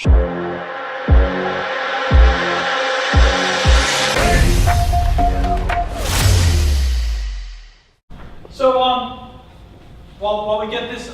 So, while we get this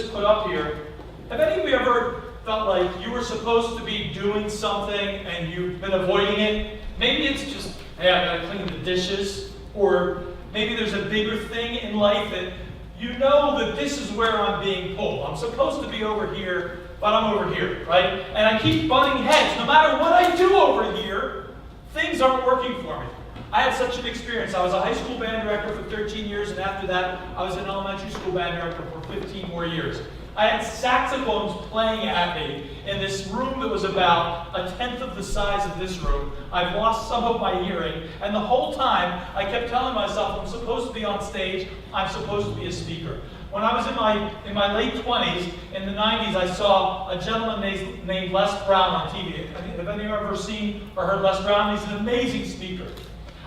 put up here, have any of you ever felt like you were supposed to be doing something and you've been avoiding it? Maybe it's just, hey, I gotta clean the dishes, or maybe there's a bigger thing in life that you know that this is where I'm being pulled. I'm supposed to be over here, but I'm over here, right? And I keep butting heads. No matter what I do over here, things aren't working for me. I had such an experience. I was a high school band director for 13 years, and after that, I was an elementary school band director for 15 more years. I had saxophones playing at me in this room that was about a tenth of the size of this room. I've lost some of my hearing, and the whole time, I kept telling myself, I'm supposed to be on stage, I'm supposed to be a speaker. When I was in my late 20s, in the 90s, I saw a gentleman named Les Brown on TV. Have any of you ever seen or heard Les Brown? He's an amazing speaker.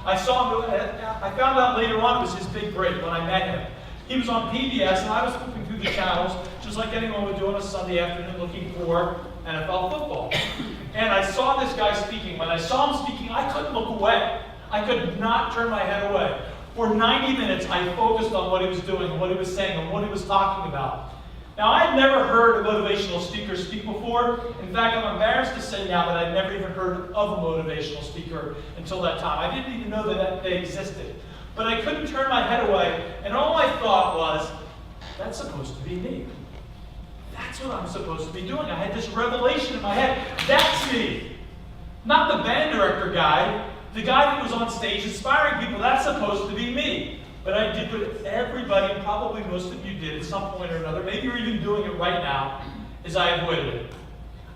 I saw him, I found out later on it was his big break when I met him. He was on PBS, and I was flipping through the channels, just like anyone would do on a Sunday afternoon looking for NFL football. And I saw this guy speaking. When I saw him speaking, I couldn't look away. I could not turn my head away. For 90 minutes, I focused on what he was doing, and what he was saying, and what he was talking about. Now, I had never heard a motivational speaker speak before. In fact, I'm embarrassed to say now that I'd never even heard of a motivational speaker until that time. I didn't even know that they existed. But I couldn't turn my head away, and all I thought was, that's supposed to be me. That's what I'm supposed to be doing. I had this revelation in my head. That's me. Not the band director guy, the guy that was on stage inspiring people. That's supposed to be me. But I did what everybody, and probably most of you did at some point or another, maybe you're even doing it right now, is I avoided it.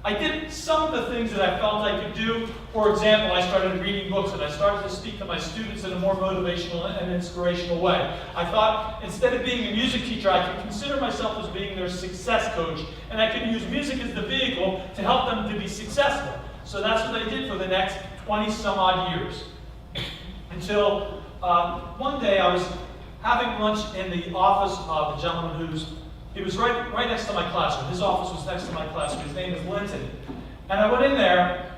I did some of the things that I felt I could do. For example, I started reading books, and I started to speak to my students in a more motivational and inspirational way. I thought instead of being a music teacher, I could consider myself as being their success coach, and I could use music as the vehicle to help them to be successful. So that's what I did for the next 20 some odd years. Until one day I was having lunch in the office of the gentleman he was right next to my classroom. His office was next to my classroom. His name is Linton. And I went in there.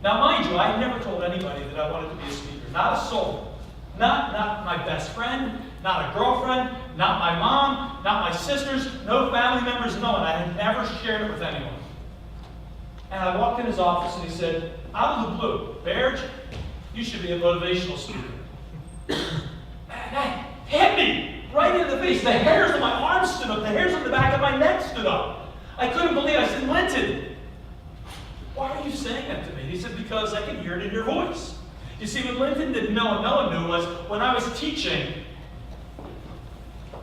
Now, mind you, I had never told anybody that I wanted to be a speaker. Not a soul. Not my best friend, not a girlfriend, not my mom, not my sisters, no family members, no one. I had never shared it with anyone. And I walked in his office and he said, out of the blue, Bearj, you should be a motivational speaker. And that hit me right in the face. The hairs on my arms stood up. The hairs on the back of my neck stood up. I couldn't believe it. I said, Linton, why are you saying that to me? He said, because I can hear it in your voice. You see, what Linton didn't know and no one knew was when I was teaching,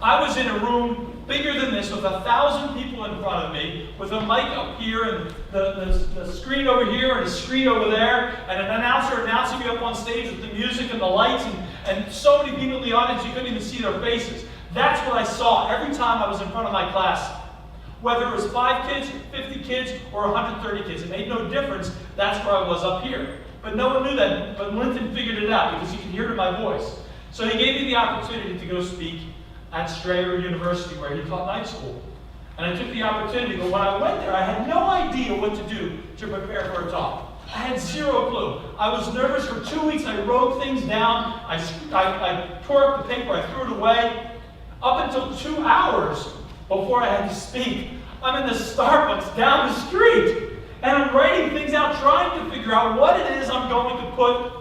I was in a room bigger than this with 1,000 people in front of me, with a mic up here and the screen over here and a screen over there, and an announcer announcing me up on stage with the music and the lights, and so many people in the audience you couldn't even see their faces. That's what I saw every time I was in front of my class. Whether it was 5 kids, 50 kids, or 130 kids, it made no difference. That's where I was up here. But no one knew that, but Linton figured it out because he could hear it in my voice. So he gave me the opportunity to go speak at Strayer University, where he taught night school. And I took the opportunity, but when I went there, I had no idea what to do to prepare for a talk. I had zero clue. I was nervous for 2 weeks. I wrote things down. I tore up the paper. I threw it away. Up until 2 hours before I had to speak, I'm in the Starbucks down the street. And I'm writing things out, trying to figure out what it is I'm going to put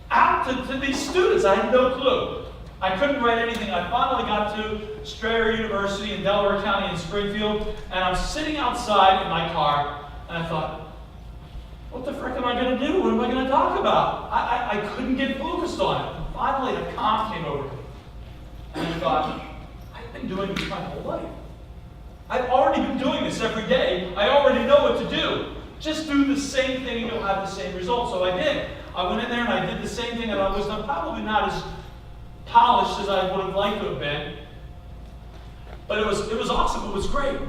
out to these students. I had no clue. I couldn't write anything. I finally got to Strayer University in Delaware County in Springfield, and I'm sitting outside in my car, and I thought, what the frick am I going to do? What am I going to talk about? I couldn't get focused on it. And finally, the calm came over me. And I thought, I've been doing this my whole life. I've already been doing this every day. I already know what to do. Just do the same thing and you'll have the same result. So I did. I went in there and I did the same thing, and I was probably not as polished as I would have liked to have been. But it was awesome. It was great.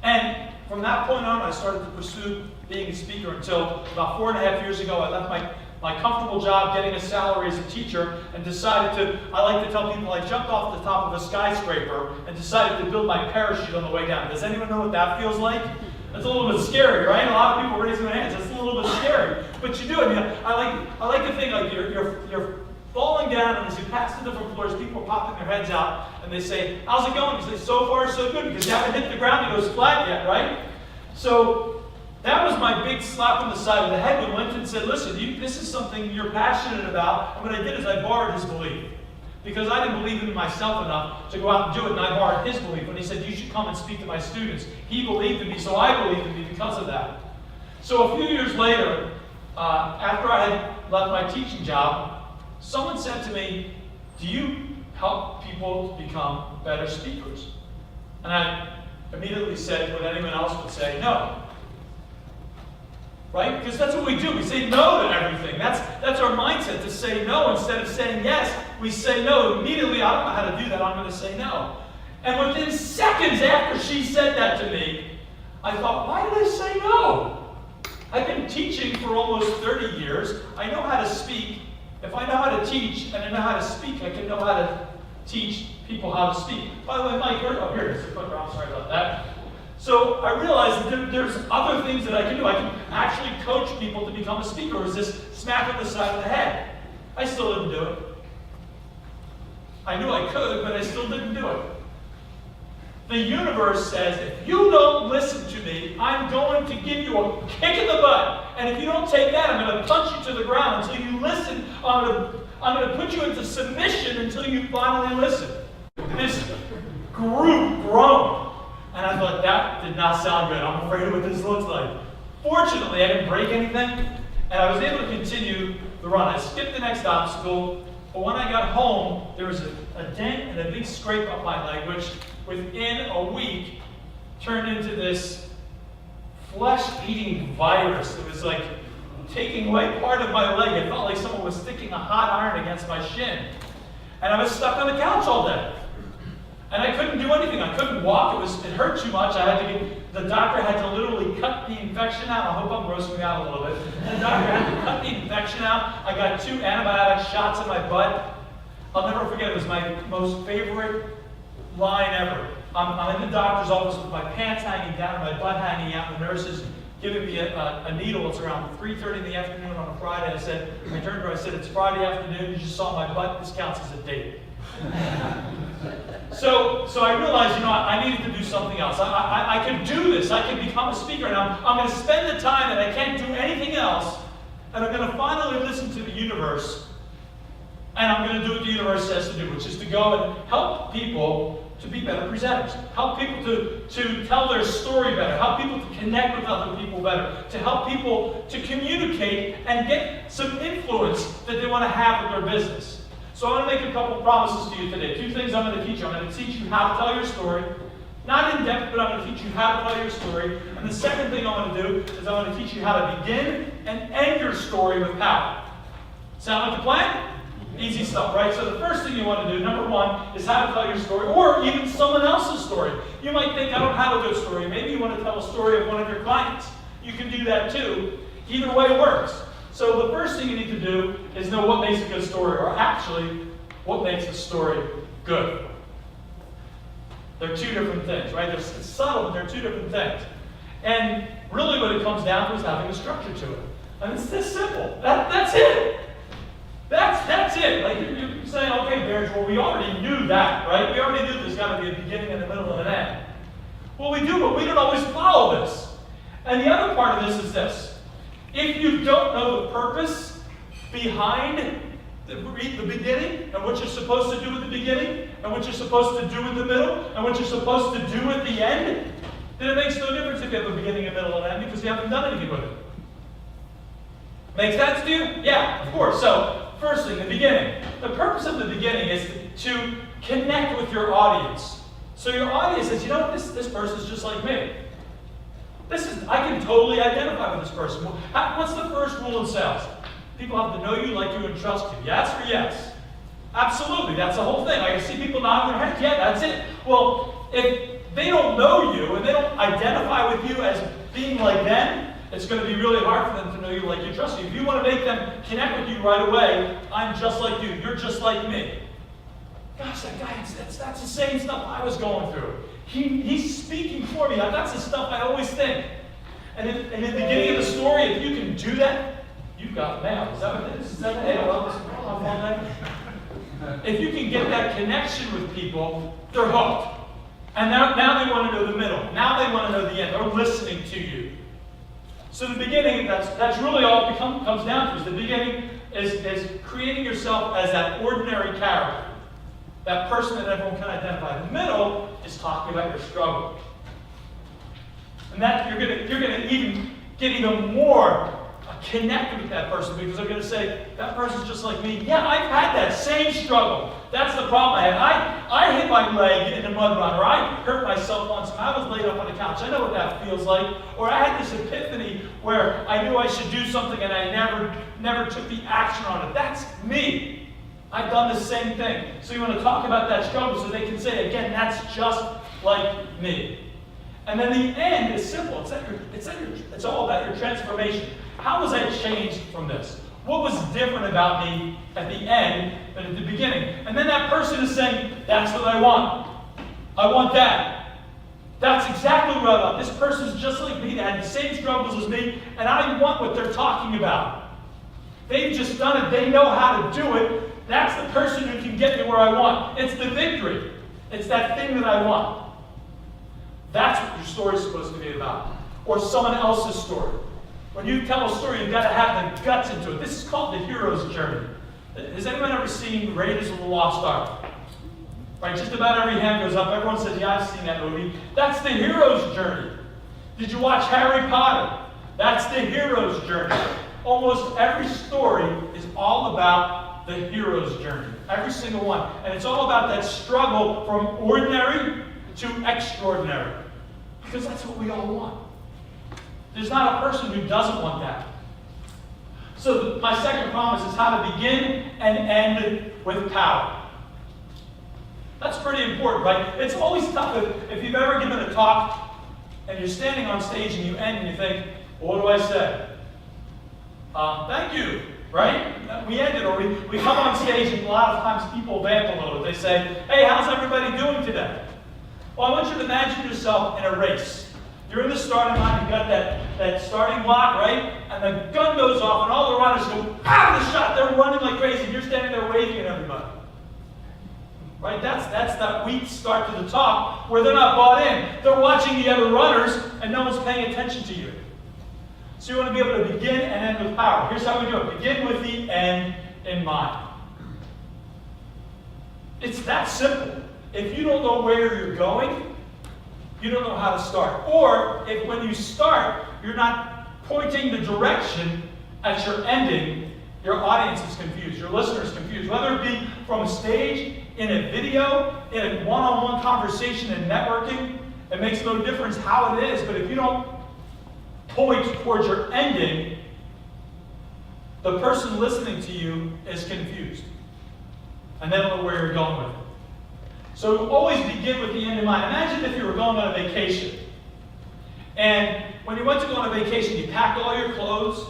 And from that point on, I started to pursue being a speaker until about 4.5 years ago, I left my comfortable job getting a salary as a teacher and decided to, I like to tell people, I jumped off the top of a skyscraper and decided to build my parachute on the way down. Does anyone know what that feels like? That's a little bit scary, right? A lot of people raising their hands. That's a little bit scary. But you do it. I mean, I like to think like you're falling down, and as you pass the different floors, people are popping their heads out, and they say, how's it going? You say, so far so good, because you haven't hit the ground and it goes flat yet, right? So that was my big slap on the side of the head when Lincoln said, listen, this is something you're passionate about. And what I did is I borrowed his belief. Because I didn't believe in myself enough to go out and do it, and I borrowed his belief. When he said, you should come and speak to my students, he believed in me, so I believed in me because of that. So a few years later, after I had left my teaching job, someone said to me, do you help people become better speakers? And I immediately said what anyone else would say, no. Right? Because that's what we do. We say no to everything. That's our mindset, to say no. Instead of saying yes, we say no. Immediately, I don't know how to do that. I'm going to say no. And within seconds after she said that to me, I thought, why did I say no? I've been teaching for almost 30 years. I know how to speak. If I know how to teach and I know how to speak, I can know how to teach people how to speak. By the way, Mike, here it is. I'm sorry about that. So I realized that there's other things that I can do. I can actually coach people to become a speaker. Or is this smack on the side of the head? I still didn't do it. I knew I could, but I still didn't do it. The universe says, if you don't listen to me, I'm going to give you a kick in the butt. And if you don't take that, I'm going to punch you to the ground. Until you listen, I'm going to put you into submission until you finally listen. This group groaned. And I thought, that did not sound good. I'm afraid of what this looks like. Fortunately, I didn't break anything, and I was able to continue the run. I skipped the next obstacle, but when I got home, there was a dent and a big scrape up my leg, which within a week turned into this flesh-eating virus. It was like taking away part of my leg. It felt like someone was sticking a hot iron against my shin. And I was stuck on the couch all day. And I couldn't do anything. I couldn't walk. It hurt too much. The doctor had to literally cut the infection out. I hope I'm grossing me out a little bit. The doctor had to cut the infection out. I got 2 antibiotic shots in my butt. I'll never forget, it was my most favorite line ever. I'm in the doctor's office with my pants hanging down and my butt hanging out. The nurse is giving me a needle. It's around 3:30 in the afternoon on a Friday. I turned to her, I said, it's Friday afternoon. You just saw my butt. This counts as a date. So I realized, I needed to do something else. I could do this. I could become a speaker, and I'm going to spend the time that I can't do anything else, and I'm going to finally listen to the universe, and I'm going to do what the universe says to do, which is to go and help people to be better presenters, help people to tell their story better, help people to connect with other people better, to help people to communicate and get some influence that they want to have with their business. So I'm going to make a couple promises to you today. 2 things I'm going to teach you. I'm going to teach you how to tell your story. Not in depth, but I'm going to teach you how to tell your story. And the second thing I'm going to do is I'm going to teach you how to begin and end your story with power. Sound like a plan? Easy stuff, right? So the first thing you want to do, number 1, is how to tell your story, or even someone else's story. You might think, I don't have a good story. Maybe you want to tell a story of one of your clients. You can do that too. Either way works. So the first thing you need to do is know what makes a good story, or actually, what makes a story good. They're 2 different things, right? It's subtle, but they're 2 different things. And really what it comes down to is having a structure to it. And it's this simple. That's it. That's it. Like you're saying, okay, Bearj, well, we already knew that, right? We already knew there's got to be a beginning and a middle and an end. Well, we do, but we don't always follow this. And the other part of this is this. If you don't know the purpose behind the beginning, and what you're supposed to do at the beginning, and what you're supposed to do in the middle, and what you're supposed to do at the end, then it makes no difference if you have a beginning, a middle, and an end, because you haven't done anything with it. Make sense to you? Yeah, of course. So, first thing, the beginning. The purpose of the beginning is to connect with your audience. So your audience says, this person's just like me. I can totally identify with this person. What's the first rule in sales? People have to know you, like you, and trust you. Yes or yes? Absolutely. That's the whole thing. I can see people nodding their heads. Yeah, that's it. Well, if they don't know you and they don't identify with you as being like them, it's going to be really hard for them to know you, like you, trust you. If you want to make them connect with you right away, I'm just like you. You're just like me. Gosh, that guy, that's the same stuff I was going through. He's speaking for me. That's the stuff I always think. And in the beginning of the story, if you can do that, you've got mail. Is that what it is? Is that it? If you can get that connection with people, they're hooked. And now they want to know the middle. Now they want to know the end. They're listening to you. So the beginning, that's really all it comes down to. Is the beginning is creating yourself as that ordinary character. That person that everyone can identify. The middle is talking about your struggle. And that you're gonna even get even more connected with that person, because they're gonna say, that person's just like me. Yeah, I've had that same struggle. That's the problem I had. I hit my leg in a mud run, or I hurt myself once and I was laid up on the couch. I know what that feels like. Or I had this epiphany where I knew I should do something and I never took the action on it. That's me. I've done the same thing. So you want to talk about that struggle so they can say, again, that's just like me. And then the end is simple. It's all about your transformation. How was I changed from this? What was different about me at the end than at the beginning? And then that person is saying, that's what I want. I want that. That's exactly what I want. This person's just like me. They had the same struggles as me, and I want what they're talking about. They've just done it. They know how to do it. That's the person who can get me where I want. It's the victory. It's that thing that I want. That's what your story is supposed to be about. Or someone else's story. When you tell a story, you've got to have the guts into it. This is called the hero's journey. Has anyone ever seen Raiders of the Lost Ark? Right, just about every hand goes up. Everyone says, yeah, I've seen that movie. That's the hero's journey. Did you watch Harry Potter? That's the hero's journey. Almost every story is all about the hero's journey. Every single one. And it's all about that struggle from ordinary to extraordinary. Because that's what we all want. There's not a person who doesn't want that. So my second promise is how to begin and end with power. That's pretty important, right? It's always tough if you've ever given a talk and you're standing on stage and you end and you think, well, what do I say? Thank you, right? We end it, or we come on stage and a lot of times people vamp a little bit. They say, hey, how's everybody doing today? Well, I want you to imagine yourself in a race. You're in the starting line, you've got that starting block, right? And the gun goes off, and all the runners go out of the shot. They're running like crazy, and you're standing there waving at everybody. Right? That's that weak start to the top where they're not bought in. They're watching the other runners, and no one's paying attention to you. So you want to be able to begin and end with power. Here's how we do it. Begin with the end in mind. It's that simple. If you don't know where you're going, you don't know how to start. Or if when you start, you're not pointing the direction at your ending, your audience is confused, your listener is confused. Whether it be from a stage, in a video, in a one-on-one conversation and networking, it makes no difference how it is, but if you don't point towards your ending, the person listening to you is confused. And they don't know where you're going with it. So always begin with the end in mind. Imagine if you were going on a vacation. And when you went to go on a vacation, you packed all your clothes,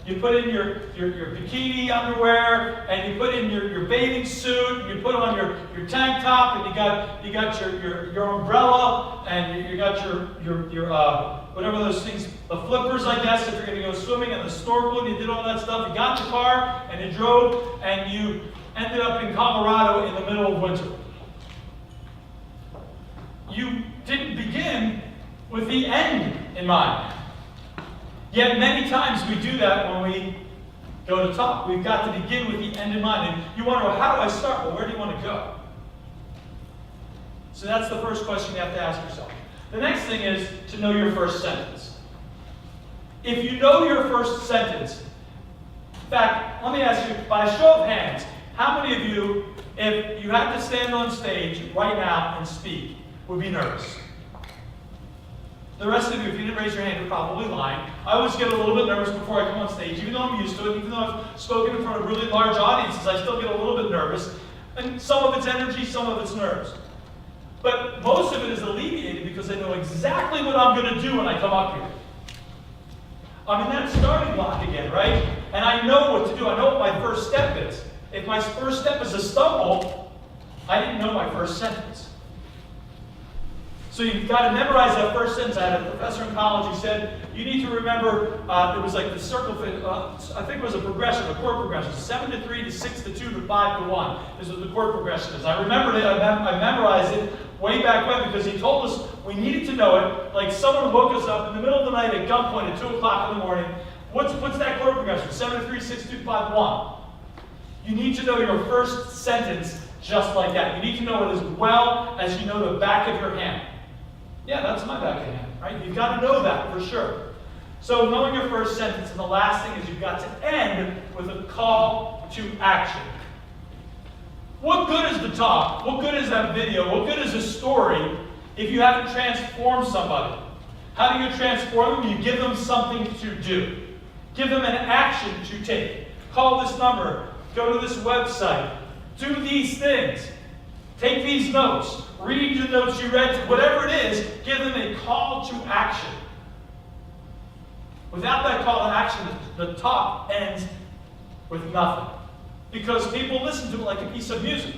you put in your bikini underwear, and you put in your bathing suit, and you put on your tank top, and you got your umbrella, and you got your whatever those things, the flippers, I guess, if you're going to go swimming, and the snorkel, and you did all that stuff. You got the car, and you drove, and you ended up in Colorado in the middle of winter. You didn't begin with the end in mind. Yet many times we do that when we go to talk. We've got to begin with the end in mind. And you wonder, well, how do I start? Well, where do you want to go? So that's the first question you have to ask yourself. The next thing is to know your first sentence. If you know your first sentence, in fact, let me ask you, by a show of hands, how many of you, if you had to stand on stage right now and speak, would be nervous? The rest of you, if you didn't raise your hand, you're probably lying. I always get a little bit nervous before I come on stage. Even though I'm used to it, even though I've spoken in front of really large audiences, I still get a little bit nervous. And some of it's energy, some of it's nerves. But most of it is alleviated because I know exactly what I'm going to do when I come up here. I'm in that starting block again, right? And I know what to do. I know what my first step is. If my first step is a stumble, I didn't know my first sentence. So you've got to memorize that first sentence. I had a professor in college who said, you need to remember, it was like the circle, I think it was a progression, a chord progression, 7 to 3 to 6 to 2 to 5 to 1. This is the chord progression is. I remembered it, I memorized it way back when because he told us we needed to know it. Like someone woke us up in the middle of the night at gunpoint at 2 o'clock in the morning. What's that chord progression? 7 to 3, 6 to 2, 5 to 1. You need to know your first sentence just like that. You need to know it as well as you know the back of your hand. Yeah, that's my back of the hand, right? You've got to know that for sure. So knowing your first sentence, and the last thing is you've got to end with a call to action. What good is the talk? What good is that video? What good is a story if you haven't transformed somebody? How do you transform them? You give them something to do. Give them an action to take. Call this number. Go to this website. Do these things. Take these notes. Read the notes you read. Whatever it is, give them a call to action. Without that call to action, the talk ends with nothing. Because people listen to it like a piece of music.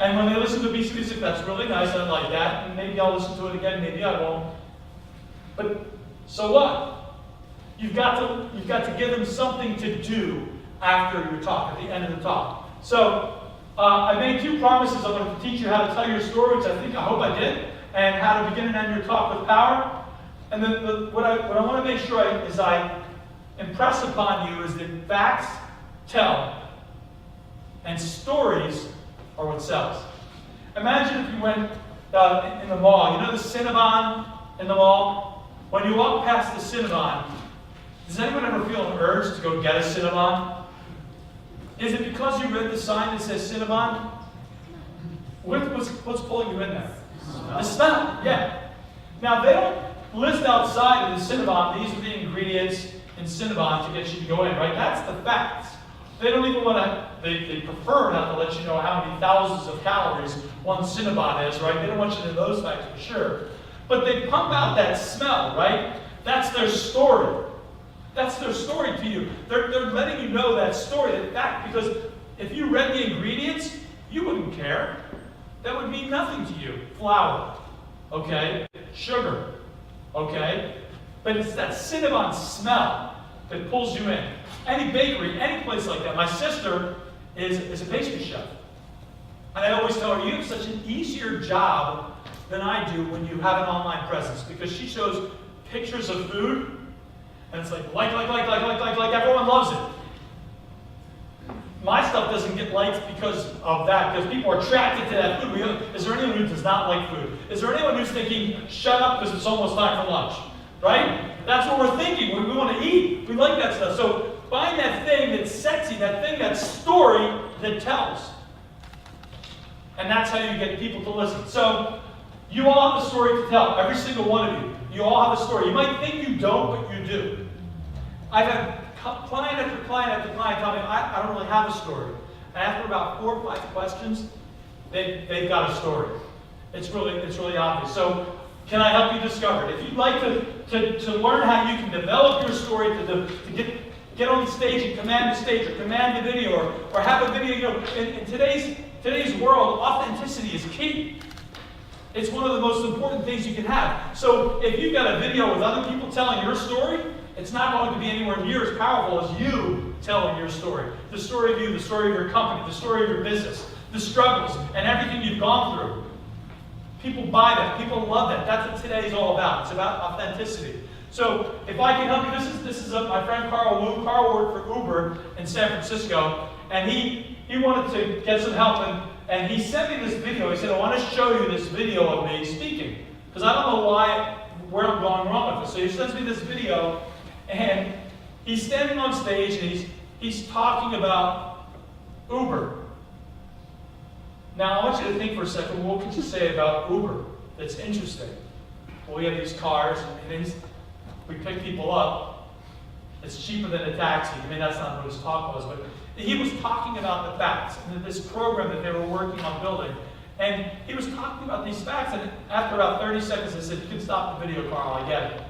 And when they listen to a piece of music, that's really nice, I like that, and maybe I'll listen to it again, maybe I won't. But so what? You've got to give them something to do after your talk, at the end of the talk. So I made 2 promises. I wanted to teach you how to tell your story, which I hope I did, and how to begin and end your talk with power. And then what I want to make sure I impress upon you is that facts tell, and stories are what sells. Imagine if you went in the mall. You know the Cinnabon in the mall? When you walk past the Cinnabon, does anyone ever feel an urge to go get a Cinnabon? Is it because you read the sign that says Cinnabon? What's pulling you in there? The smell, yeah. Now, they don't list outside in the Cinnabon, these are the ingredients in Cinnabon to get you to go in, right? That's the facts. They don't even want to, they prefer not to let you know how many thousands of calories one Cinnabon is, right? They don't want you to know those facts for sure. But they pump out that smell, right? That's their story. That's their story to you. They're letting you know that story, that fact, because if you read the ingredients, you wouldn't care. That would mean nothing to you. Flour, okay? Sugar, okay? But it's that Cinnabon smell that pulls you in. Any bakery, any place like that. My sister is a pastry chef. And I always tell her, you have such an easier job than I do when you have an online presence, because she shows pictures of food, and it's like, everyone loves it. My stuff doesn't get liked because of that, because people are attracted to that food. Is there anyone who does not like food? Is there anyone who's thinking, shut up because it's almost time for lunch? Right? That's what we're thinking. We want to eat. We like that stuff. So find that thing that's sexy, that thing, that story that tells. And that's how you get people to listen. So you all have a story to tell, every single one of you. You all have a story. You might think you don't, but you do. I've had client after client after client tell me, I don't really have a story. And after about 4 or 5 questions, they've got a story. It's really obvious. So can I help you discover it? If you'd like to learn how you can develop your story, to get on the stage and command the stage, or command the video, or have a video, you know, in today's world, authenticity is key. It's one of the most important things you can have. So if you've got a video with other people telling your story, it's not going to be anywhere near as powerful as you telling your story. The story of you, the story of your company, the story of your business, the struggles, and everything you've gone through. People buy that. People love that. That's what today is all about. It's about authenticity. So if I can help you, this is my friend Carl Wu. Carl worked for Uber in San Francisco, and he wanted to get some help, and he sent me this video. He said, I want to show you this video of me speaking, because I don't know where I'm going wrong with this. So he sends me this video, and he's standing on stage, and he's talking about Uber. Now, I want you to think for a second, what could you say about Uber that's interesting? Well, we have these cars, and we pick people up. It's cheaper than a taxi. I mean, that's not what his talk was, but he was talking about the facts and this program that they were working on building. And he was talking about these facts, and after about 30 seconds, I said, you can stop the video, Carl, I get it.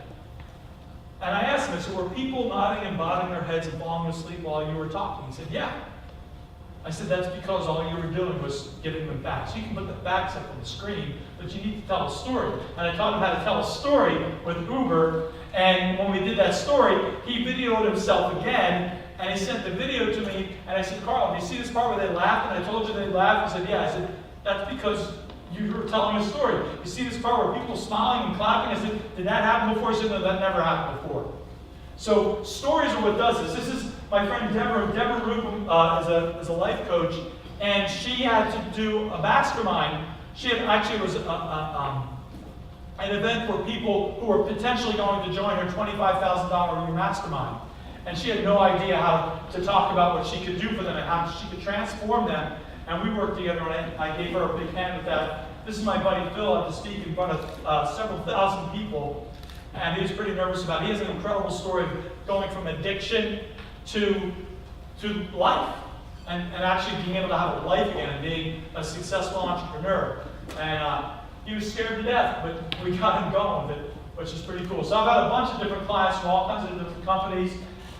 And I asked him, so were people nodding and bobbing their heads and falling asleep while you were talking? He said, yeah. I said, that's because all you were doing was giving them facts. You can put the facts up on the screen, but you need to tell a story. And I taught him how to tell a story with Uber. And when we did that story, he videoed himself again, and he sent the video to me. And I said, Carl, do you see this part where they laughed? And I told you they laughed. He said, yeah. I said, that's because you were telling a story. You see this part where people smiling and clapping? I said, did that happen before? He said, no, that never happened before. So stories are what does this. This is my friend Deborah. Deborah Rubin is a life coach, and she had to do a mastermind. She had actually was an event for people who were potentially going to join her $25,000 a year mastermind. And she had no idea how to talk about what she could do for them and how she could transform them. And we worked together, and I gave her a big hand with that. This is my buddy Phil. I had to speak in front of several thousand people. And he was pretty nervous about it. He has an incredible story of going from addiction to life, and actually being able to have a life again and being a successful entrepreneur. And he was scared to death, but we got him going with it, which is pretty cool. So I've had a bunch of different clients from all kinds of different companies,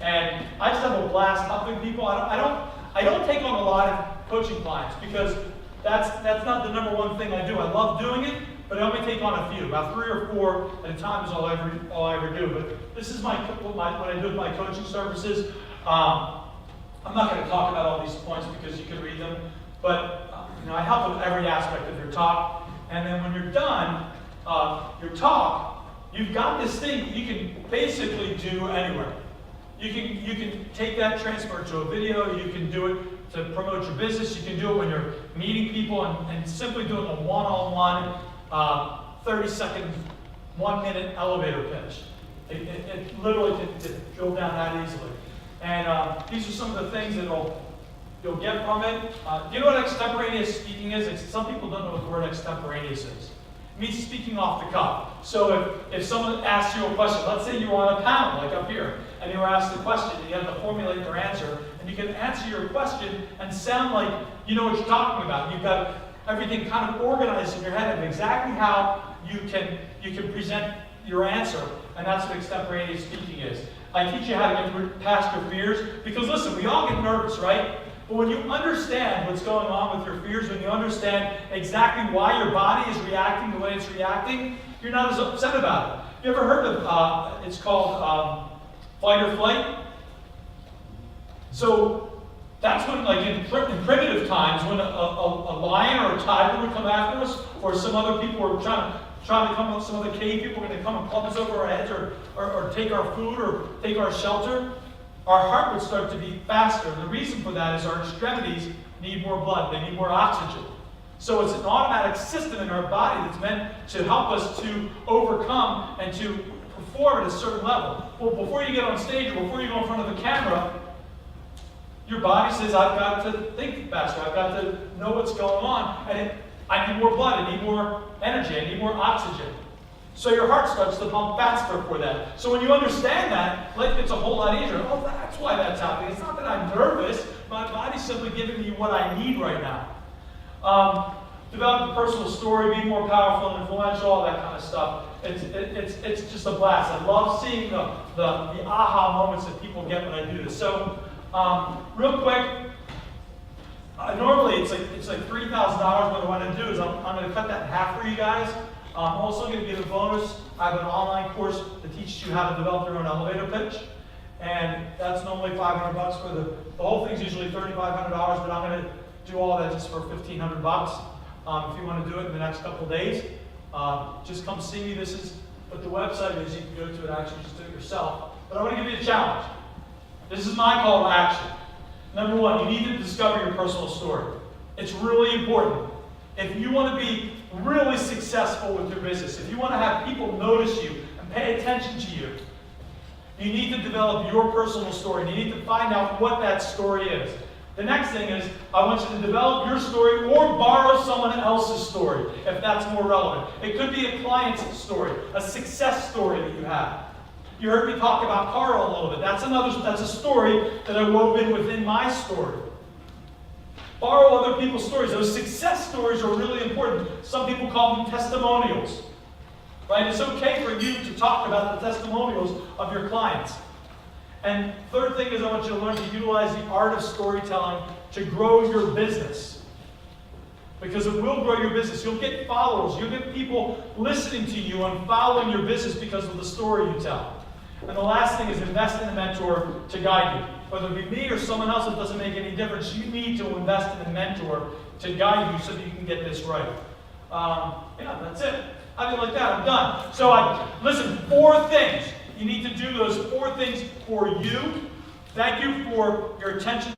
and I just have a blast helping people. I don't take on a lot of coaching clients because that's not the number one thing I do. I love doing it, but I only take on a few. About 3 or 4 at a time is all I ever do. But this is what I do with my coaching services. I'm not going to talk about all these points because you can read them, but I help with every aspect of your talk. And then when you're done, your talk, you've got this thing you can basically do anywhere. You can take that, transfer it to a video. You can do it to promote your business. You can do it when you're meeting people and simply doing a one-on-one 30-second, 1-minute elevator pitch. It literally can drill down that easily. And these are some of the things that you'll get from it. Do you know what extemporaneous speaking is? Some people don't know what the word extemporaneous is. It means speaking off the cuff. So if someone asks you a question, let's say you're on a panel, like up here, and you were asked a question, and you have to formulate your answer, and you can answer your question and sound like you know what you're talking about. You've got everything kind of organized in your head of exactly how you can present your answer, and that's what extemporaneous speaking is. I teach you how to get past your fears, because listen, we all get nervous, right? But when you understand what's going on with your fears, when you understand exactly why your body is reacting the way it's reacting, you're not as upset about it. You ever heard of, it's called fight or flight? So that's when, like in primitive times, when a lion or a tiger would come after us, or some other people were trying to come up, some other cave people were going to come and club us over our heads, or take our food, or take our shelter, our heart would start to beat faster. And the reason for that is our extremities need more blood, they need more oxygen. So it's an automatic system in our body that's meant to help us to overcome and to perform at a certain level. Well, before you get on stage or before you go in front of the camera, your body says, I've got to think faster, I've got to know what's going on, and I need more blood, I need more energy, I need more oxygen. So your heart starts to pump faster for that. So when you understand that, life gets a whole lot easier. Oh, that's why that's happening. It's not that I'm nervous, my body's simply giving me what I need right now. Develop a personal story, be more powerful and influential, all that kind of stuff. It's just a blast. I love seeing the aha moments that people get when I do this. So real quick, normally it's like $3,000. What I want to do is I'm going to cut that in half for you guys. I'm also going to give a bonus. I have an online course that teaches you how to develop your own elevator pitch. And that's normally $500 for the whole thing's usually $3,500, but I'm going to do all that just for $1,500. If you want to do it in the next couple of days, just come see me. This is what the website is. You can go to it, actually just do it yourself. But I want to give you a challenge. This is my call to action. Number one, you need to discover your personal story. It's really important. If you want to be really successful with your business, if you want to have people notice you and pay attention to you, you need to develop your personal story. You need to find out what that story is. The next thing is, I want you to develop your story or borrow someone else's story, if that's more relevant. It could be a client's story, a success story that you have. You heard me talk about Carl a little bit. That's a story that I wove in within my story. Borrow other people's stories. Those success stories are really important. Some people call them testimonials. Right? It's okay for you to talk about the testimonials of your clients. And third thing is I want you to learn to utilize the art of storytelling to grow your business. Because it will grow your business. You'll get followers. You'll get people listening to you and following your business because of the story you tell. And the last thing is invest in a mentor to guide you. Whether it be me or someone else, it doesn't make any difference. You need to invest in a mentor to guide you so that you can get this right. Yeah, that's it. I mean, like that, I'm done. So listen, 4 things. You need to do those 4 things for you. Thank you for your attention.